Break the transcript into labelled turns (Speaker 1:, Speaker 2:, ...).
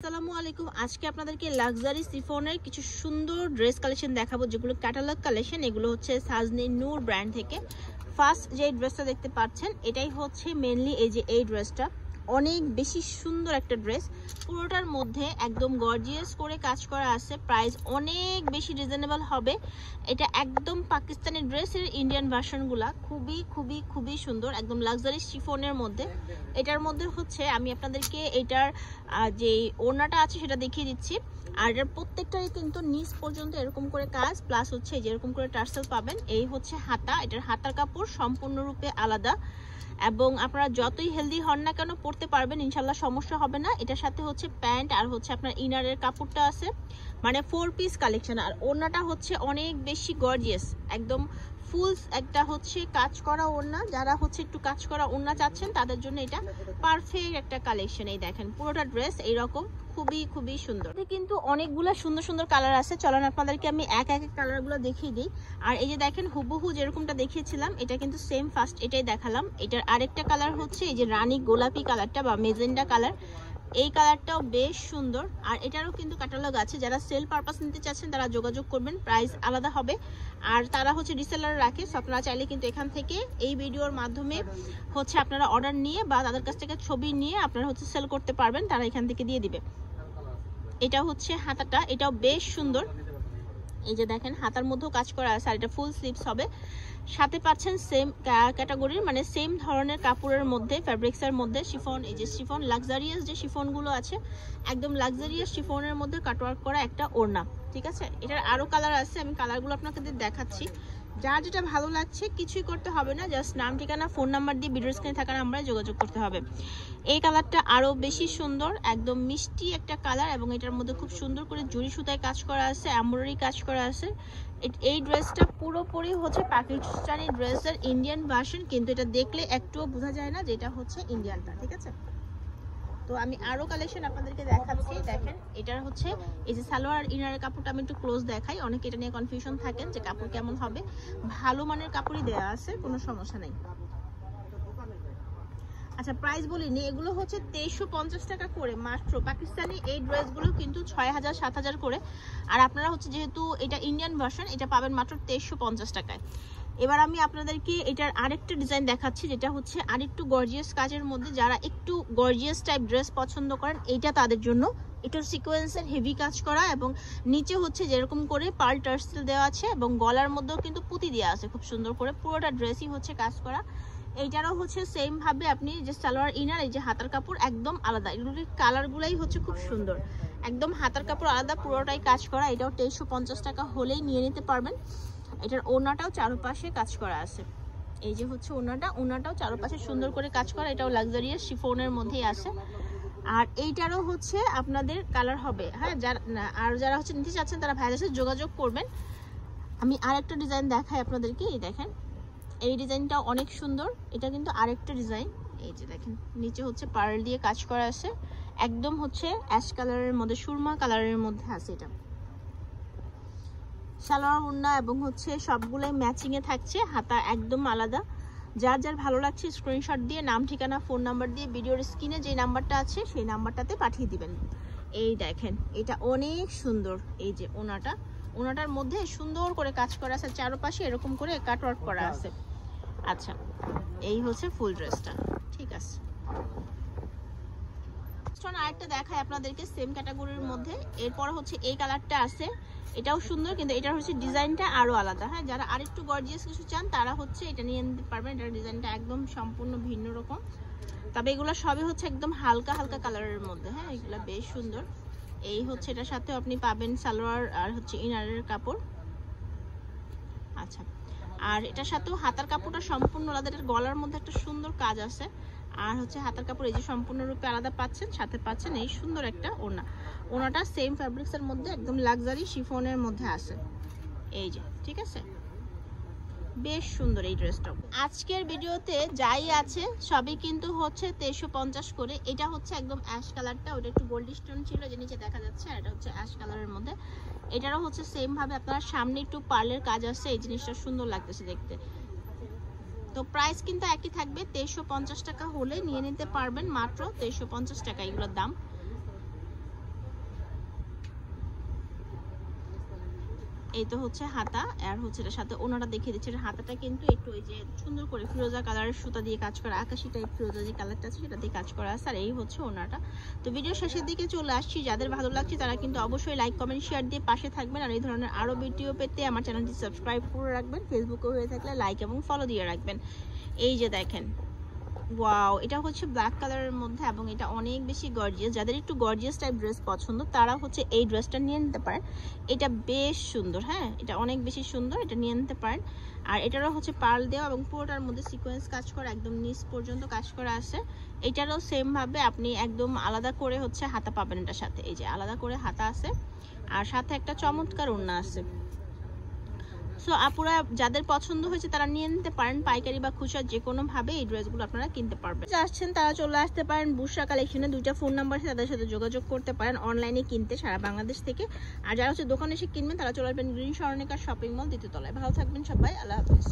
Speaker 1: আসসালামু আলাইকুম। আজকে আপনাদেরকে লাক্সারি সিফনের কিছু সুন্দর ড্রেস কালেকশন দেখাবো, যেগুলো ক্যাটালগ কালেকশন। এগুলো হচ্ছে সাজনি নূর ব্র্যান্ড থেকে। ফার্স্ট যে ড্রেসটা দেখতে পাচ্ছেন এটাই হচ্ছে মেনলি এই ড্রেসটা অনেক বেশি সুন্দর একটা ড্রেস। পুরোটার মধ্যে একদম গর্জিয়াস করে কাজ করা আছে, প্রাইস অনেক বেশি রিজনেবল হবে। এটা একদম পাকিস্তানি ড্রেসের ইন্ডিয়ান ভার্সনগুলা খুবই খুবই খুবই সুন্দর, একদম লাক্সারি শিফনের মধ্যে। এটার মধ্যে হচ্ছে আমি আপনাদেরকে এটার যে ওড়নাটা আছে সেটা দেখিয়ে দিচ্ছি। আর এটার প্রত্যেকটাই কিন্তু নিচ পর্যন্ত এরকম করে কাজ, প্লাস হচ্ছে যেরকম করে টার্সেল পাবেন। এই হচ্ছে হাতা, এটার হাতার কাপড় সম্পূর্ণরূপে আলাদা, এবং আপনারা যতই হেলদি হন না কেন পরতে পারবেন, ইনশাল্লাহ সমস্যা হবে না। এটার সাথে হচ্ছে প্যান্ট আর হচ্ছে আপনার ইনারের কাপড়টা আছে, মানে 4 পিস কালেকশন। আর ওড়নাটা হচ্ছে অনেক বেশি গর্জিয়াস, একদম ফুল একটা হচ্ছে কাজ করা ওড়না। যারা হচ্ছে একটু কাজ করা ওড়না চাচ্ছেন তাদের জন্য এটা পারফেক্ট একটা কালেকশন। এই দেখেন পুরোটা ড্রেস এইরকম খুবই খুবই সুন্দর। কিন্তু অনেকগুলো সুন্দর সুন্দর কালার আছে, চলেন আপনাদেরকে আমি এক এক কালারগুলো দেখিয়ে দিই। আর এই যে দেখেন হুবহু যেরকমটা দেখিয়েছিলাম এটা কিন্তু সেম ফার্স্ট এটাই দেখালাম। এটার আরেকটা কালার হচ্ছে এই যে রানী গোলাপি কালারটা বা মেজেন্ডা কালার, এই কালারটাও বেশ সুন্দর। আর এটারও কিন্তু ক্যাটালগ আছে, যারা সেল পারপাস নিতে চাচ্ছেন তারা যোগাযোগ করবেন, প্রাইস আলাদা হবে। আর তারা হচ্ছে রিসেলার রাখে, সো আপনারা চাইলে কিন্তু এখান থেকে এই ভিডিওর মাধ্যমে হচ্ছে আপনারা অর্ডার নিয়ে বা তাদের কাছ থেকে ছবি নিয়ে আপনারা হচ্ছে সেল করতে পারবেন, তারা এখান থেকে দিয়ে দিবে। এটা হচ্ছে হাতাটা, এটাও বেশ সুন্দর। এই যে দেখেন হাতার মধ্যেও কাজ করা আছে, আর এটা ফুল স্লিভস হবে। সাথে পাচ্ছেন সেম ক্যাটাগরির মানে সেম ধরনের কাপড়ের মধ্যে, ফ্যাব্রিক্সের মধ্যে শিফন। এই যে শিফন লাক্সারিয়াস যে শিফনগুলো আছে, একদম লাক্সারিয়াস শিফনের মধ্যে কাটওয়ার্ক করা একটা ওড়না, ঠিক আছে। এটার আরো কালার আছে, আমি কালারগুলো আপনাদের দেখাচ্ছি। যার যেটা ভালো লাগছে কিছুই করতে হবে না, জাস্ট নাম ঠিকানা ফোন নাম্বার দিয়ে ভিডিও স্ক্রিনে থাকা নাম্বারে যোগাযোগ করতে হবে। এই কালারটা আরো বেশি সুন্দর, একদম মিষ্টি একটা কালার, এবং এটার মধ্যে খুব সুন্দর করে জরি সুতায় কাজ করা আছে, এমব্রয়ডারি কাজ করা আছে। এই ড্রেসটা পুরোপুরি হচ্ছে পাকিস্তানি ড্রেসের ইন্ডিয়ান ভার্সন, কিন্তু এটা দেখলে একটুও বোঝা যায় না যে এটা হচ্ছে ইন্ডিয়ানটা, ঠিক আছে। তো আমি আরো কালেকশন আপনাদেরকে দেখাচ্ছি। দেখেন এটার হচ্ছে এই যে সালোয়ার ইনারের কাপড়টা আমি একটু ক্লোজ দেখাই, অনেকে এটা নিয়ে কনফিউশন থাকেন যে কাপড় কেমন হবে। ভালো মানের কাপড়ই দেওয়া আছে, কোনো সমস্যা নেই। আচ্ছা প্রাইস বলিনি, এগুলো হচ্ছে 2350 টাকা করে মাত্র। পাকিস্তানি এই ড্রেসগুলো কিন্তু 6000 7000 করে। আর আপনারা হচ্ছে যেহেতু এটা ইন্ডিয়ান ভার্সন, এটা পাবেন মাত্র 2350 টাকায়। এবার আমি আপনাদেরকে এটার আরেকটা ডিজাইন দেখাচ্ছি, যেটা হচ্ছে আরেকটু গর্জিয়াস কাজের মধ্যে। যারা একটু গর্জিয়াস টাইপ ড্রেস পছন্দ করেন এইটা তাদের জন্য। এটার সিকোয়েন্সের হেভি কাজ করা, এবং নিচে হচ্ছে যেরকম করে পার্ল টার্সেল দেওয়া আছে, এবং গলার মধ্যেও কিন্তু পুঁতি দেওয়া আছে খুব সুন্দর করে। পুরোটা ড্রেসই হচ্ছে কাজ করা। এইটারও হচ্ছে সেম ভাবে আপনি যে সালোয়ার ইনার, এই যে হাতার কাপড় একদম আলাদা। এগুলোর কালারগুলাই হচ্ছে খুব সুন্দর, একদম হাতার কাপড় আলাদা, পুরোটাই কাজ করা। এটাও 2350 টাকা হলেই নিয়ে নিতে পারবেন। এটার ওড়নাটাও চারপাশে কাজ করা আছে। এই যে হচ্ছে ওড়নাটাও চারপাশে সুন্দর করে কাজ করা। এটাও লাক্সারিয়াস শিফনের মধ্যেই আছে। আর এইটারও হচ্ছে আপনাদের কালার হবে, হ্যাঁ। যারা হচ্ছে নিতে চাচ্ছেন তারা ভাইয়ের সাথে যোগাযোগ করবেন। আমি আরেকটা ডিজাইন দেখাই আপনাদেরকে। এই দেখেন এই ডিজাইনটা অনেক সুন্দর, এটা কিন্তু আরেকটা ডিজাইন। এই যে দেখেন নিচে হচ্ছে পার্ল দিয়ে কাজ করা আছে, একদম হচ্ছে অ্যাশ কালারের মধ্যে, সুরমা কালারের মধ্যে আছে। এটা সালোয়ার ওড়না এবং হচ্ছে সবগুলাই ম্যাচিং এ থাকছে, হাতা একদম আলাদা। যার যার ভালো লাগছে স্ক্রিনশট দিয়ে নাম ঠিকানা ফোন নাম্বার দিয়ে ভিডিওর স্ক্রিনে যে নাম্বারটা আছে সেই নাম্বারটাতে পাঠিয়ে দিবেন। এই দেখেন এটা অনেক সুন্দর। এই যে ওনাটার মধ্যে সুন্দর করে কাজ করা আছে, চারপাশে এরকম করে কাটওয়ার্ক করা আছে। আচ্ছা এই হচ্ছে ফুল ড্রেসটা, ঠিক আছে। আরেকটা দেখায় আপনাদেরকে সেম ক্যাটাগরির মধ্যে। এরপর হচ্ছে এই কালারটা আছে, এটাও সুন্দর, কিন্তু এটার হচ্ছে ডিজাইনটা আরো আলাদা, হ্যাঁ। যারা আরেকটু গর্জিয়াস কিছু চান তারা হচ্ছে এটা নিয়ে নিতে পারবেন। এটার ডিজাইনটা একদম সম্পূর্ণ ভিন্ন রকম, তবে এগুলো সবই হচ্ছে একদম হালকা হালকা কালারের মধ্যে, হ্যাঁ। এগুলা বেশ সুন্দর। এই হচ্ছে এটার সাথে আপনি পাবেন সালোয়ার আর হচ্ছে ইনারের কাপড়। আচ্ছা আর এটার সাথেও হাতার কাপড়টা সম্পূর্ণ আলাদা, এটার গলার মধ্যে একটা সুন্দর কাজ আছে। আর হচ্ছে হাতার কাপড় এই যে সম্পূর্ণরূপে আলাদা পাচ্ছেন, সাথে পাচ্ছেন এই সুন্দর একটা ওড়নাটা সেম ফ্যাব্রিক্সের মধ্যে, একদম লাক্সারি শিফনের মধ্যে আছে। এই যে ঠিক আছে, বেশ সুন্দর এই ড্রেসটাও। আজকের ভিডিওতে যাই আছে সবই কিন্তু হচ্ছে 2350 করে। এটা হচ্ছে একদম অ্যাশ কালারটা, ওটা একটু গোল্ড স্টোন ছিল যে নিচে দেখা যাচ্ছে, আর এটা হচ্ছে অ্যাশ কালারের মধ্যে। এটারও হচ্ছে সেম ভাবে আপনার সামনে একটু পার্লের কাজ আছে, এই জিনিসটা সুন্দর লাগতেছে দেখতে। তো প্রাইস কিন্তু একই থাকবে, 2350 টাকা হলে নিয়ে নিতে পারবেন মাত্র 2350 টাকা এগুলোর দাম। এই তো হচ্ছে হাতা, আর হচ্ছে এটার সাথে ওনাটা দেখিয়ে দিচ্ছে। হাতাটা কিন্তু একটু ওই যে সুন্দর করে ফিরোজা কালারের সুতা দিয়ে কাজ করা, আকাশি টাইপ ফিরোজা যে কালারটা আছে সেটা দিয়ে কাজ করা আছে। আর এই হচ্ছে ওনাটা। তো ভিডিও শেষের দিকে চলে আসছি, যাদের ভালো লাগছে তারা কিন্তু অবশ্যই লাইক কমেন্ট শেয়ার দিয়ে পাশে থাকবেন। আর এই ধরনের আরও ভিডিও পেতে আমার চ্যানেলটি সাবস্ক্রাইব করে রাখবেন, ফেসবুকে হয়ে থাকলে লাইক এবং ফলো দিয়ে রাখবেন। এই যে দেখেন, ওয়াও, এটা হচ্ছে ব্ল্যাক কালারের মধ্যে এবং এটা অনেক বেশি গর্জিয়াস। যাদের একটু গর্জিয়াস টাইপ ড্রেস পছন্দ তারা হচ্ছে এই ড্রেসটা নিয়ে নিতে পারেন। এটা বেশ সুন্দর, হ্যাঁ এটা অনেক বেশি সুন্দর, এটা নিয়ে নিতে পারেন। আর এটারও হচ্ছে পার্ল দেওয়া এবং পুরোটার মধ্যে সিকোয়েন্স কাজ করা, একদম নিচ পর্যন্ত কাজ করা আছে। এটারও সেম ভাবে আপনি একদম আলাদা করে হচ্ছে হাতা পাবেন এটার সাথে, এই যে আলাদা করে হাতা আছে আর সাথে একটা চমৎকার ওড়না আছে। সো আপুরা যাদের পছন্দ হয়েছে তারা নিয়ে নিতে পারেন, পাইকারি বা খুচরা যে কোনো ভাবে এই ড্রেসগুলো আপনারা কিনতে পারবেন। যারা আসছেন তারা চলে আসতে পারেন বুশরা কালেকশনে, দুইটা ফোন নাম্বার আছে তাদের সাথে যোগাযোগ করতে পারেন অনলাইনে কিনতে সারা বাংলাদেশ থেকে। আর যারা হচ্ছে দোকানে এসে কিনবেন তারা চলে আসবেন গ্রিন স্বর্ণিকা শপিং মল 2য় তলায়। ভালো থাকবেন সবাই, আল্লাহ হাফেজ।